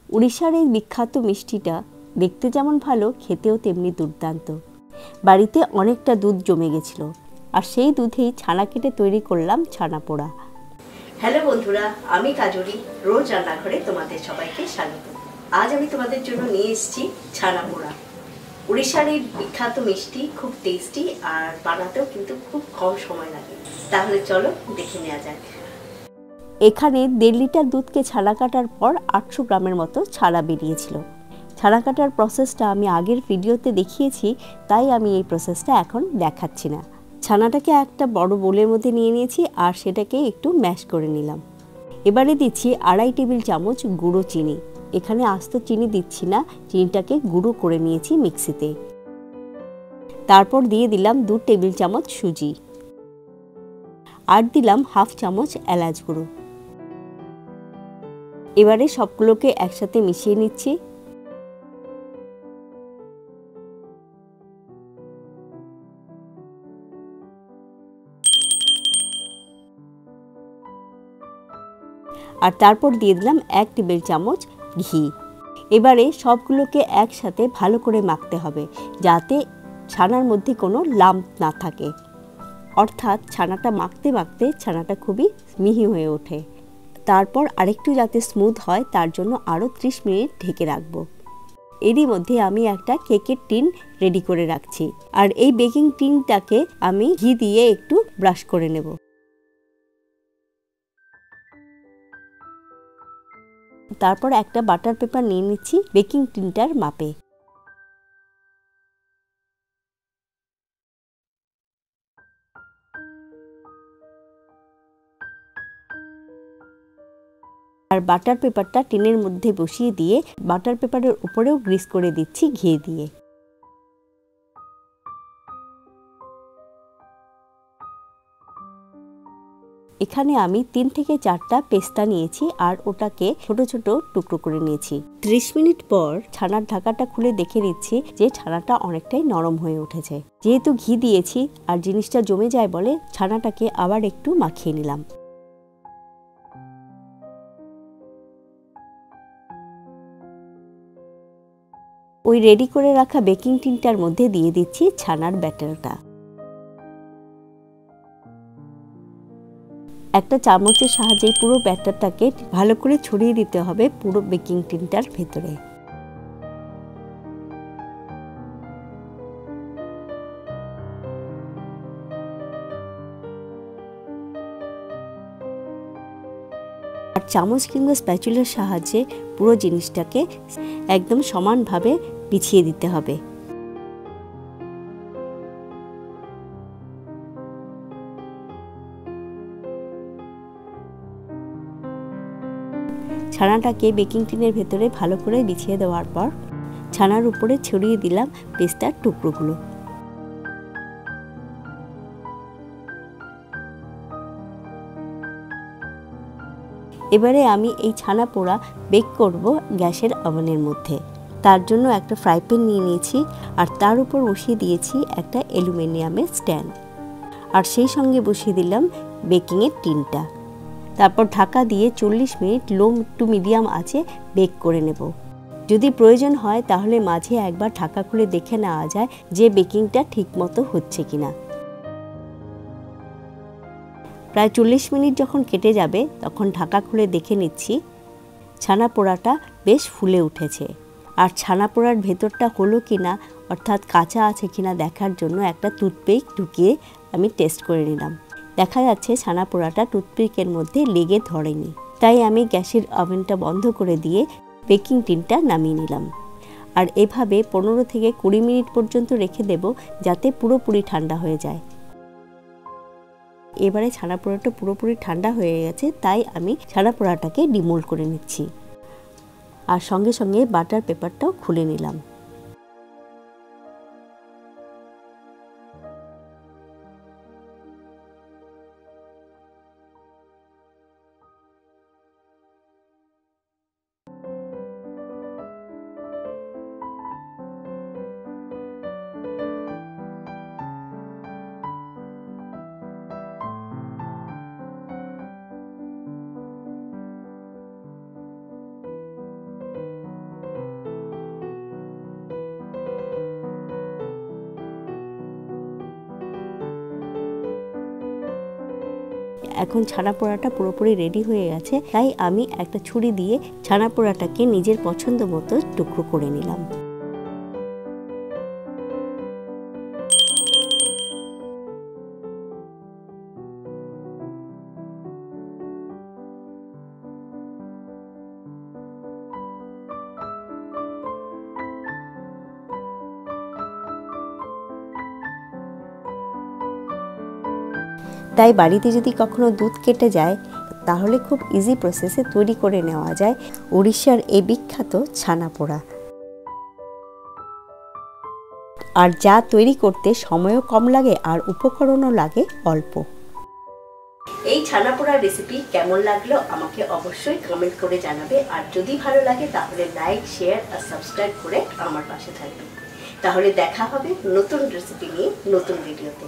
উড়িষ্যার এই বিখ্যাত মিষ্টিটা দেখতে যেমন ভালো, খেতেও তেমনি দুর্দান্ত। বাড়িতে অনেকটা দুধ জমে গেছিল, আর সেই দুধেই ছানা কেটে তৈরি করলাম ছানা পোড়া। হ্যালো বন্ধুরা, আমি কাজরি, রোজ রান্নাঘরে তোমাদের সবাইকে স্বাগত। আজ আমি তোমাদের জন্য নিয়ে এসেছি ছানা পোড়া। উড়িষ্যার এই বিখ্যাত মিষ্টি খুব টেস্টি, আর বানাতেও কিন্তু খুব কম সময় লাগে। তাহলে চলো দেখে নেওয়া যাক। এখানে 1.5 লিটার দুধকে ছানা কাটার পর 800 গ্রামের মতো ছানা বেরিয়েছিল। ছানা কাটার প্রসেসটা আমি আগের ভিডিওতে দেখিয়েছি, তাই আমি এই প্রসেসটা এখন দেখাচ্ছি না। ছানাটাকে একটা বড় বোলের মধ্যে নিয়ে নিয়েছি, আর সেটাকে একটু ম্যাশ করে নিলাম। এবারে দিচ্ছি 2.5 টেবিল চামচ গুঁড়ো চিনি। এখানে আস্ত চিনি দিচ্ছি না, চিনিটাকে গুঁড়ো করে নিয়েছি মিক্সিতে। তারপর দিয়ে দিলাম 2 টেবিল চামচ সুজি, আর দিলাম 1/2 চামচ এলাচ গুঁড়ো। এবারে সবগুলোকে একসাথে মিশিয়ে নিচ্ছি। আর তারপর দিয়ে দিলাম 1 টেবিল চামচ ঘি। এবারে সবগুলোকে একসাথে ভালো করে মাখতে হবে, যাতে ছানার মধ্যে কোনো লাম্প না থাকে। অর্থাৎ ছানাটা মাখতে মাখতে ছানাটা খুবই মিহি হয়ে ওঠে। তারপর আরেকটু যাতে স্মুথ হয়, তার জন্য আরও 30 মিনিট ঢেকে রাখবো। এরই মধ্যে আমি একটা কেকের টিন রেডি করে রাখছি, আর এই বেকিং টিনটাকে আমি ঘি দিয়ে একটু ব্রাশ করে নেব। তারপর একটা বাটার পেপার নিয়ে নিচ্ছি বেকিং টিনটার মাপে। আর বাটার পেপারটা টিনের মধ্যে বসিয়ে দিয়ে বাটার পেপারের উপরেও গ্রিস করে দিচ্ছি ঘি দিয়ে। এখানে আমি 3 থেকে 4টা পেস্তা নিয়েছি, আর ওটাকে ছোট ছোট টুকরো করে নিয়েছি। 30 মিনিট পর ছানার ঢাকাটা খুলে দেখে নিচ্ছি যে ছানাটা অনেকটাই নরম হয়ে উঠেছে। যেহেতু ঘি দিয়েছি আর জিনিসটা জমে যায় বলে ছানাটাকে আবার একটু মাখিয়ে নিলাম। ওই রেডি করে রাখা বেকিং টিনটার মধ্যে দিয়ে দিচ্ছি ছানার ব্যাটারটা। একটা চামচের সাহায্যে পুরো ব্যাটারটাকে ভালো করে ছড়িয়ে দিতে হবে পুরো বেকিং টিনটার ভেতরে। আর চামচ কিংবা স্প্যাচুলার সাহায্যে পুরো জিনিসটাকে একদম সমানভাবে বিছিয়ে দিতে হবে। ছানাটাকে বেকিং টিনের ভেতরে ভালো করে বিছিয়ে দেওয়ার পর ছানার উপরে ছড়িয়ে দিলাম পেস্তার টুকরোগুলো। এবারে আমি এই ছানা পোড়া বেক করব গ্যাসের ওভেনের মধ্যে। তার জন্য একটা ফ্রাই প্যান নিয়ে নিয়েছি, আর তার উপর বসিয়ে দিয়েছি একটা অ্যালুমিনিয়ামের স্ট্যান্ড, আর সেই সঙ্গে বসিয়ে দিলাম বেকিংয়ের টিনটা। তারপর ঢাকা দিয়ে 40 মিনিট লো টু মিডিয়াম আঁচে বেক করে নেব। যদি প্রয়োজন হয় তাহলে মাঝে একবার ঢাকা খুলে দেখে নেওয়া যায় যে বেকিংটা ঠিকমতো হচ্ছে কিনা। প্রায় 40 মিনিট যখন কেটে যাবে তখন ঢাকা খুলে দেখে নিচ্ছি ছানা পোড়াটা বেশ ফুলে উঠেছে। আর ছানা পোড়ার ভেতরটা হলো কিনা, অর্থাৎ কাঁচা আছে কিনা দেখার জন্য একটা টুথপিক ঢুকিয়ে আমি টেস্ট করে নিলাম। দেখা যাচ্ছে ছানা পোড়াটা টুথপিকের মধ্যে লেগে ধরেনি। তাই আমি গ্যাসের ওভেনটা বন্ধ করে দিয়ে বেকিং টিনটা নামিয়ে নিলাম। আর এভাবে 15 থেকে 20 মিনিট পর্যন্ত রেখে দেব, যাতে পুরোপুরি ঠান্ডা হয়ে যায়। এবারে ছানা পোড়াটা পুরোপুরি ঠান্ডা হয়ে গেছে, তাই আমি ছানা পোড়াটাকে ডিমোল্ড করে নিচ্ছি, আর সঙ্গে সঙ্গে বাটার পেপারটাও খুলে নিলাম। এখন ছানা পোড়াটা পুরোপুরি রেডি হয়ে গেছে, তাই আমি একটা ছুরি দিয়ে ছানা পোড়াটাকে নিজের পছন্দ মতো টুকরো করে নিলাম। তাই বাড়িতে যদি কখনো দুধ কেটে যায় তাহলে খুব ইজি প্রসেসে তৈরি করে নেওয়া যায় উড়িষ্যার এই বিখ্যাত ছানা পোড়া। আর যা তৈরি করতে সময়ও কম লাগে আর উপকরণও লাগে অল্প। এই ছানা পোড়ার রেসিপি কেমন লাগলো আমাকে অবশ্যই কমেন্ট করে জানাবে। আর যদি ভালো লাগে তাহলে লাইক, শেয়ার আর সাবস্ক্রাইব করে আমার পাশে থাকবে। তাহলে দেখা হবে নতুন রেসিপি নিয়ে নতুন ভিডিওতে।